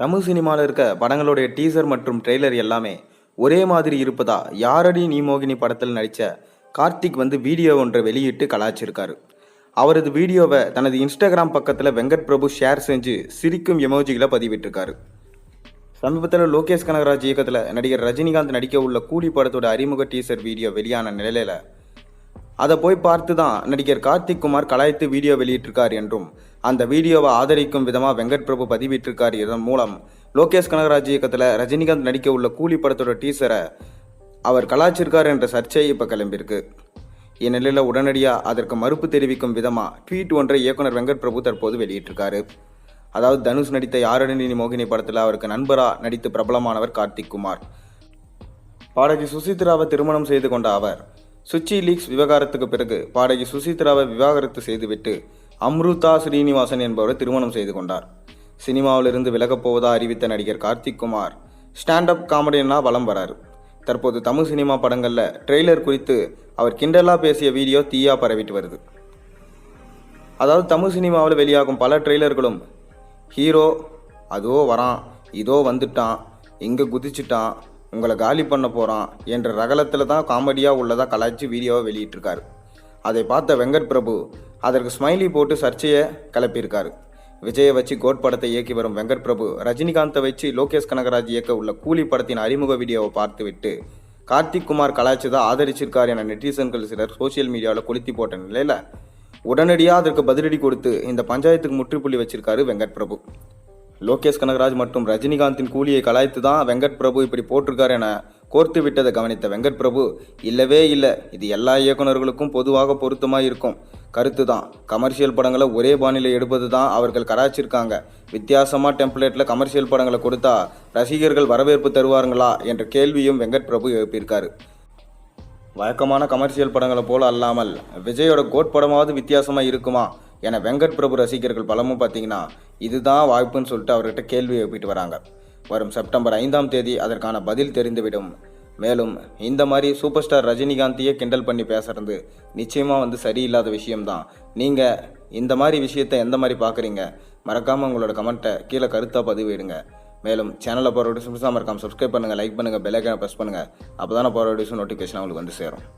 தமிழ் சினிமாவில் இருக்க படங்களுடைய டீசர் மற்றும் ட்ரெய்லர் எல்லாமே ஒரே மாதிரி இருப்பதா யாரடி நீ மோகினி படத்தில் நடித்த கார்த்திக் வீடியோ ஒன்றை வெளியிட்டு கலாய்ச்சிருக்காரு. அவரது வீடியோவை தனது இன்ஸ்டாகிராம் பக்கத்தில் வெங்கட் பிரபு ஷேர் செஞ்சு சிரிக்கும் எமோஜிகளை பதிவிட்டிருக்காரு. சமீபத்தில் லோகேஷ் கனகராஜ் இயக்கத்தில் நடிகர் ரஜினிகாந்த் நடிக்க உள்ள கூலி படத்தோட அறிமுக டீசர் வீடியோ வெளியான நிலையில அதை போய் பார்த்து தான் நடிகர் கார்த்திக் குமார் கலாய்த்து வீடியோ வெளியிட்டிருக்கார் என்றும் அந்த வீடியோவை ஆதரிக்கும் விதமாக வெங்கட் பிரபு பதிவிட்டிருக்கார். இதன் மூலம் லோகேஷ் கனகராஜ் இயக்கத்தில் ரஜினிகாந்த் நடிக்க உள்ள கூலி படத்தோட டீசரை அவர் கலாய்ச்சிருக்கார் என்ற சர்ச்சை இப்போ கிளம்பியிருக்கு. இந்நிலையில் உடனடியாக அதற்கு மறுப்பு தெரிவிக்கும் விதமாக ட்வீட் ஒன்றை இயக்குனர் வெங்கட் பிரபு தற்போது வெளியிட்டிருக்காரு. அதாவது தனுஷ் நடித்த யாரடி நீ மோகினி படத்தில் அவருக்கு நண்பராக நடித்து பிரபலமானவர் கார்த்திக் குமார். பாடகி சுசித்ராவை திருமணம் செய்து கொண்ட அவர் சுச்சி லீக்ஸ் விவகாரத்துக்கு பிறகு பாடகி சுசித்ராவை விவாகரத்து செய்துவிட்டு அம்ருதா ஸ்ரீனிவாசன் என்பவரை திருமணம் செய்து கொண்டார். சினிமாவிலிருந்து விலகப் போவதா அறிவித்த நடிகர் கார்த்திக் குமார் ஸ்டாண்ட் அப் காமெடியனா வலம் வராரு. தற்போது தமிழ் சினிமா படங்களில் ட்ரெய்லர் குறித்து அவர் கிண்டலாக பேசிய வீடியோ தீயா பரவிட்டு வருது. அதாவது தமிழ் சினிமாவில் வெளியாகும் பல ட்ரெய்லர்களும் ஹீரோ அதோ வரான், இதோ வந்துட்டான், இங்கே குதிச்சுட்டான், உங்களை காலி பண்ண போகிறான் என்ற ரகலத்தில் தான் காமெடியாக உள்ளதாக கலாய்ச்சி வீடியோவை வெளியிட்டிருக்காரு. அதை பார்த்த வெங்கட் பிரபு அதற்கு ஸ்மைலி போட்டு சர்ச்சையை கிளப்பியிருக்காரு. விஜயை வச்சு கோட் படத்தை இயக்கி வரும் வெங்கட் பிரபு ரஜினிகாந்தை வச்சு லோகேஷ் கனகராஜ் இயக்க உள்ள கூலி படத்தின் அறிமுக வீடியோவை பார்த்துவிட்டு கார்த்திக் குமார் கலாய்ச்சதை ஆதரிச்சிருக்கார் என நெட்டிசன்கள் சிலர் சோசியல் மீடியாவில் கொளுத்தி போட்ட நிலையில் உடனடியாக அதற்கு பதிலடி கொடுத்து இந்த பஞ்சாயத்துக்கு முற்றுப்புள்ளி வச்சிருக்காரு வெங்கட் பிரபு. லோகேஷ் கனகராஜ் மற்றும் ரஜினிகாந்தின் கூலியை கலாய்த்து தான் வெங்கட் பிரபு இப்படி போட்டிருக்கார் என கோர்த்து விட்டதை கவனித்த வெங்கட் பிரபு இல்லவே இல்லை, இது எல்லா இயக்குநர்களுக்கும் பொதுவாக பொருத்தமாக இருக்கும் கருத்து தான். கமர்ஷியல் படங்களை ஒரே பாணியில் எடுப்பது தான் அவர்கள் கலாய்ச்சிருக்காங்க. வித்தியாசமாக டெம்ப்ளேட்டில் கமர்ஷியல் படங்களை கொடுத்தா ரசிகர்கள் வரவேற்பு தருவாருங்களா என்ற கேள்வியும் வெங்கட் பிரபு எழுப்பியிருக்காரு. வழக்கமான கமர்ஷியல் படங்களை போல அல்லாமல் விஜயோட கோட் படமாவது வித்தியாசமாக இருக்குமா என வெங்கட் பிரபு ரசிகர்கள் பலமும் பார்த்தீங்கன்னா இதுதான் வாய்ப்புன்னு சொல்லிட்டு அவர்கிட்ட கேள்வி எழுப்பிட்டு வராங்க. வரும் செப்டம்பர் 5ஆம் தேதி அதற்கான பதில் தெரிந்துவிடும். மேலும் இந்த மாதிரி சூப்பர் ஸ்டார் ரஜினிகாந்தையே கிண்டல் பண்ணி பேசுறது நிச்சயமாக சரியில்லாத விஷயம்தான். நீங்கள் இந்த மாதிரி விஷயத்தை எந்த மாதிரி பார்க்குறீங்க? மறக்காமல் உங்களோட கமெண்ட்டை கீழே கருத்தாக பதிவிடுங்க. மேலும் சேனலில் போகிற வீடியோஸ் மறக்காமல் சப்ஸ்கிரைப் பண்ணுங்கள், லைக் பண்ணுங்கள், பெல் ஐக்கானை ப்ரெஸ் பண்ணுங்கள். அப்போ தானே போகிற வீடியோஸ் நோட்டிஃபிகேஷன் உங்களுக்கு சேரும்.